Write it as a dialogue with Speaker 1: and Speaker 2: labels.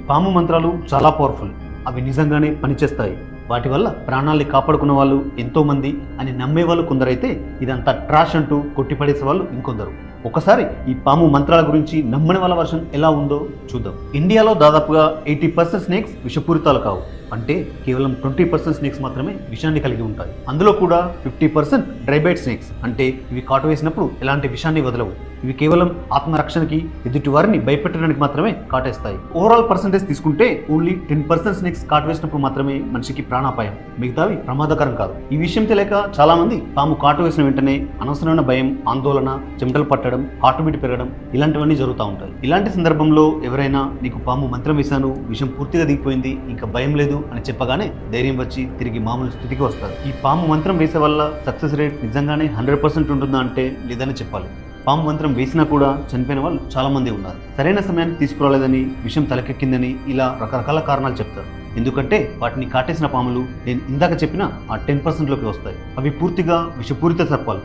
Speaker 1: పాము మంత్రాలు చాలా పవర్ఫుల్. అవి నిజంగానే పనిచేస్తాయి. వాటి వల్ల ప్రాణాల్ని కాపాడుకున్న వాళ్ళు ఎంతో మంది అని నమ్మే వాళ్ళు కొందరైతే ఇదంతా ట్రాష్ అంటూ కొట్టిపడేసే వాళ్ళు ఇంకొందరు. ఒకసారి ఈ పాము మంత్రాల గురించి నమ్మని వాళ్ళ వర్షన్ ఎలా ఉందో చూద్దాం. ఇండియాలో దాదాపుగా 80% స్నేక్స్ విషపూరితాలు కావు. అంటే కేవలం 20% స్నేక్స్ మాత్రమే విషాన్ని కలిగి ఉంటాయి. అందులో కూడా 50% డ్రైబైట్ స్నేక్స్, అంటే ఇవి కాటు వేసినప్పుడు ఎలాంటి విషాన్ని వదలవు. ఇవి కేవలం ఆత్మరక్షణకి, ఎదుటి వారిని భయపెట్టడానికి మాత్రమే కాటేస్తాయి. ఓవరాల్ పర్సంటేజ్ తీసుకుంటే ఓన్లీ 10% స్నేక్స్ కాటు వేసినప్పుడు మాత్రమే మనిషికి ప్రాణాపాయం, మిగతావి ప్రమాదకరం కాదు. ఈ విషయం తెలియక చాలా మంది పాము కాటు వేసిన వెంటనే అనవసరమైన భయం, ఆందోళన, చెమటలు పట్టడం, హార్ట్ బీట్ పెరగడం ఇలాంటివన్నీ జరుగుతూ ఉంటాయి. ఇలాంటి సందర్భంలో ఎవరైనా నీకు పాము మంత్రం వేశాను, విషం పూర్తిగా దిగిపోయింది, ఇంకా భయం లేదు అని చెప్పగానే ధైర్యం వచ్చి తిరిగి మామూలు స్థితికి వస్తారు. ఈ పాము మంత్రం వేసే వల్ల సక్సెస్ రేట్ నిజంగానే 100% ఉంటుందా అంటే లేదని చెప్పాలి. పాము మంత్రం వేసినా కూడా చనిపోయిన వాళ్ళు చాలా మంది ఉన్నారు. సరైన సమయానికి తీసుకురాలేదని, విషం తలకెక్కిందని ఇలా రకరకాల కారణాలు చెప్తారు. ఎందుకంటే వాటిని కాటేసిన పాములు నేను ఇందాక చెప్పిన ఆ 10%లోకి వస్తాయి. అవి పూర్తిగా విషపూరిత సర్పాలు.